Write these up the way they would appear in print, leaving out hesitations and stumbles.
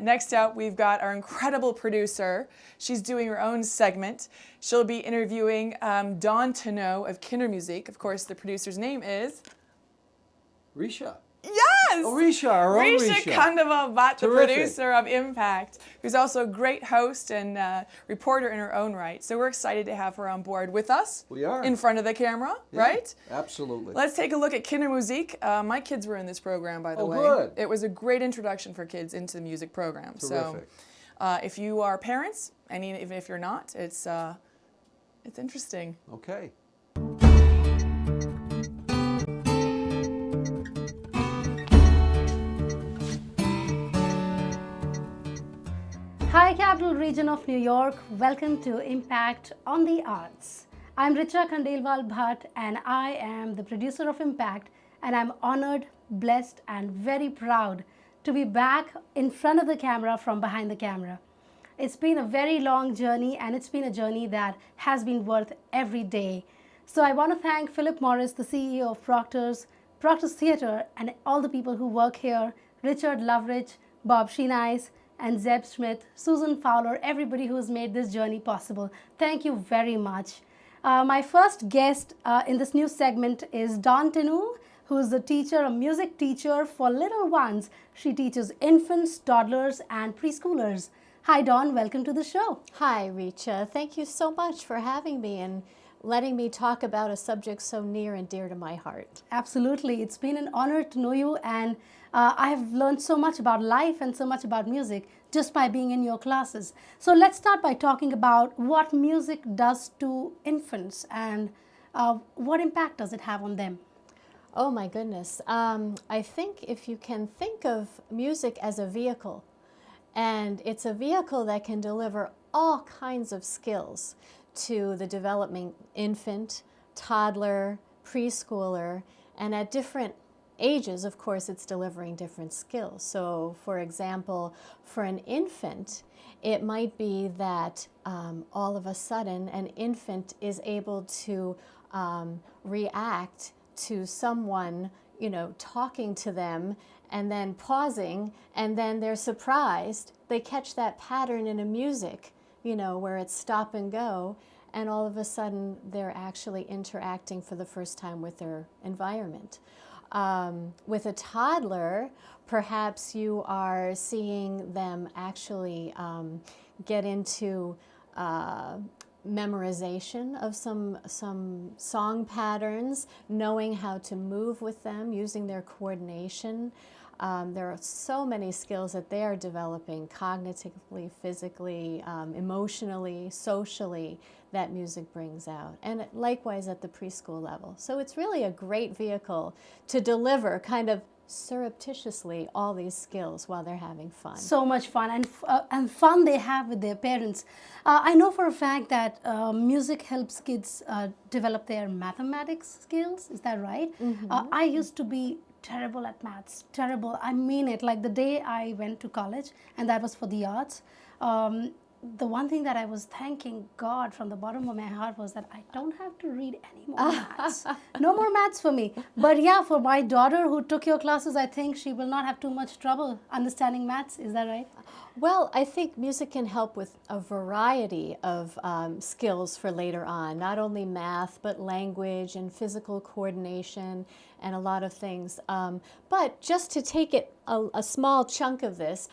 Next up, we've got our incredible producer. She's doing her own segment. She'll be interviewing Tonneau of Kindermusik. Of course, the producer's name is... Richa. Yes! Oh, Richa, our own Richa. Richa Khandelwal Bhat, the producer of Impact, who's also a great host and reporter in her own right. So we're excited to have her on board with us. We are. In front of the camera, Yeah, right? Absolutely. Let's take a look at Kindermusik. My kids were in this program, by the way. Good. It was a great introduction for kids into the music program. Terrific. So if you are parents, and even if you're not, it's interesting. Okay. Hi, Capital Region of New York. Welcome to Impact on the Arts. I'm Richa Khandelwal Bhat and I am the producer of Impact, and I'm honored, blessed and very proud to be back in front of the camera from behind the camera. It's been a very long journey, and it's been a journey that has been worth every day. So I want to thank Philip Morris, the CEO of Proctor's Theatre, and all the people who work here, Richard Loveridge, Bob Sheenise, and Zeb Smith, Susan Fowler, everybody who has made this journey possible. Thank you very much. My first guest in this new segment is Tonneau, who is a music teacher for little ones. She teaches infants, toddlers, and preschoolers. Hi, Dawn. Welcome to the show. Hi, Richa. Thank you so much for having me and letting me talk about a subject so near and dear to my heart. Absolutely. It's been an honor to know you, and I have learned so much about life and so much about music just by being in your classes. So let's start by talking about what music does to infants and what impact does it have on them? Oh my goodness. I think if you can think of music as a vehicle, and it's a vehicle that can deliver all kinds of skills to the developing infant, toddler, preschooler, and at different ages, of course, it's delivering different skills. So, for example, for an infant, it might be that all of a sudden an infant is able to react to someone, talking to them and then pausing, and then they're surprised. They catch that pattern in a music, where it's stop and go, and all of a sudden they're actually interacting for the first time with their environment. With a toddler, perhaps you are seeing them actually get into memorization of some song patterns, knowing how to move with them, using their coordination. There are so many skills that they are developing cognitively, physically, emotionally, socially, that music brings out. And likewise at the preschool level. So it's really a great vehicle to deliver kind of surreptitiously all these skills while they're having fun. So much fun, and fun they have with their parents. I know for a fact that music helps kids develop their mathematics skills. Is that right? Mm-hmm. I used to be terrible at maths. Terrible. I mean it. Like the day I went to college, and that was for the arts. The one thing that I was thanking God from the bottom of my heart was that I don't have to read any more maths. No more maths for me. But yeah, for my daughter who took your classes, I think she will not have too much trouble understanding maths. Is that right? Well, I think music can help with a variety of skills for later on, not only math, but language and physical coordination and a lot of things. But just to take it a small chunk of this,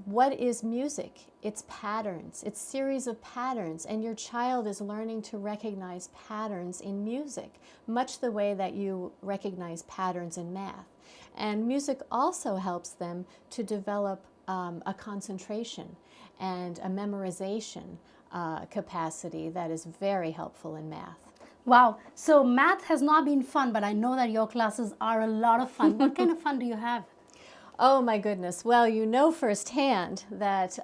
what is music? It's patterns. It's series of patterns, and your child is learning to recognize patterns in music, much the way that you recognize patterns in math. And music also helps them to develop a concentration and a memorization capacity that is very helpful in math. Wow. So math has not been fun, but I know that your classes are a lot of fun. What kind of fun do you have? Oh my goodness. Well, you know firsthand that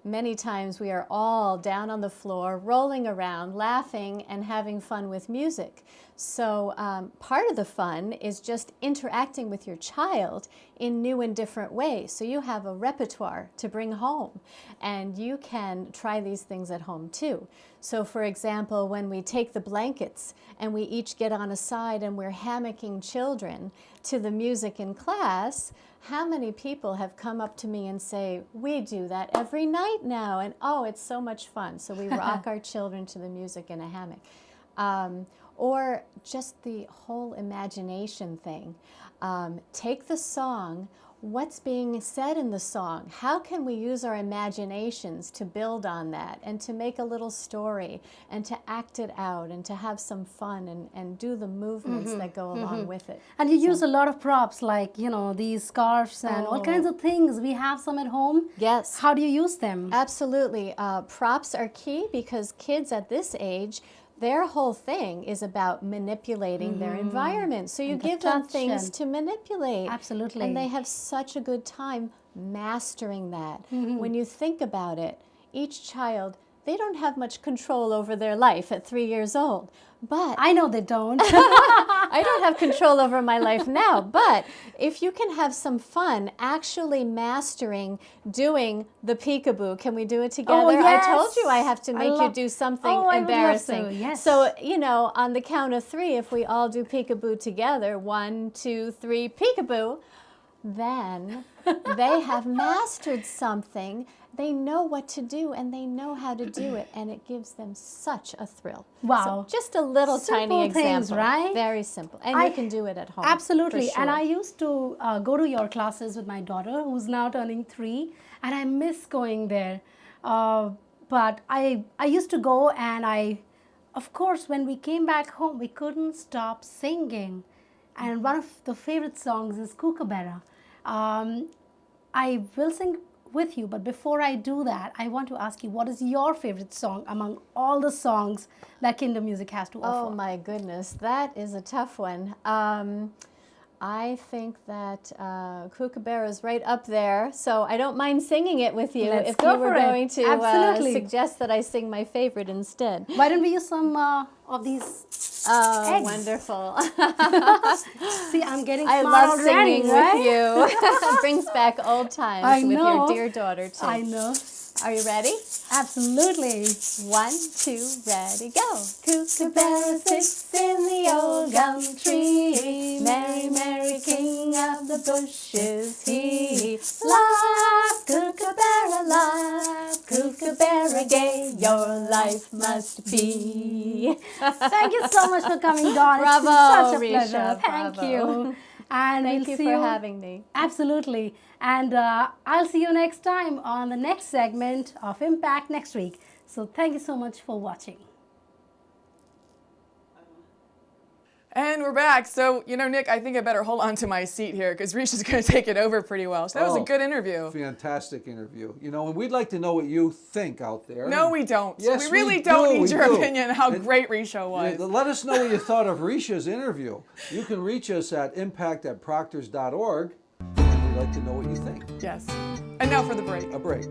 many times we are all down on the floor, rolling around, laughing, and having fun with music. So part of the fun is just interacting with your child in new and different ways. So you have a repertoire to bring home, and you can try these things at home too. So for example, when we take the blankets and we each get on a side and we're hammocking children to the music in class, how many people have come up to me and say, we do that every night now, and oh, it's so much fun. So we rock our children to the music in a hammock. Or just the whole imagination thing. Take the song, what's being said in the song? How can we use our imaginations to build on that and to make a little story and to act it out and to have some fun and do the movements that go along with it? And you use a lot of props like, you know, these scarves and all kinds of things. We have some at home. Yes. How do you use them? Absolutely. Props are key because kids at this age, their whole thing is about manipulating their environment. So you give them things to manipulate. Absolutely. And they have such a good time mastering that. When you think about it, each child, they don't have much control over their life at 3 years old. But I know they don't. I don't have control over my life now, but if you can have some fun actually mastering doing the peekaboo, can we do it together? Oh, yes. I told you I have to make you do something I would love embarrassing. to, yes. So, you know, on the count of 3, if we all do peekaboo together, 1, 2, 3, peekaboo, then they have mastered something. They know what to do and they know how to do it, and it gives them such a thrill. Wow. So just a little Simple tiny things, example. right? Very simple. And you can do it at home. Absolutely. for And sure. I used to go to your classes with my daughter, who's now turning 3, and I miss going there. But I used to go, and of course, when we came back home, we couldn't stop singing. And one of the favorite songs is Kookaburra. I will sing with you, but before I do that, I want to ask you, what is your favorite song among all the songs that Kinder Music has to offer? Oh my goodness, that is a tough one. I think that Kookaburra is right up there, so I don't mind singing it with you Let's if go you were for it. going to Absolutely. suggest that I sing my favorite instead. Why don't we use some of these Oh, eggs? wonderful. See, I'm getting I smart love already, singing right? with you. It brings back old times I with your know. dear daughter, too. I know. Are you ready? Absolutely. 1, 2, ready, go. Kookaburra sits in the old gum tree. Mary, Mary, king of the bushes, he. Laugh, Kookaburra, laugh, Kookaburra gay, your life must be. Thank you so much for coming, Dawn. Bravo, It's been such a Richa, pleasure. Thank bravo. you. And Thank we'll you see for having me. Absolutely. And I'll see you next time on the next segment of Impact next week. So thank you so much for watching. And we're back. So, you know, Nick, I think I better hold on to my seat here because Risha's going to take it over pretty well. So that was a good interview. Fantastic interview. You know, and we'd like to know what you think out there. No, we don't. Yes, we really we don't do, need we your do. opinion on how And- great Risha was. Yeah, let us know what you thought of Risha's interview. You can reach us at impact@proctors.org. We'd like to know what you think. Yes. And now for the break. A break.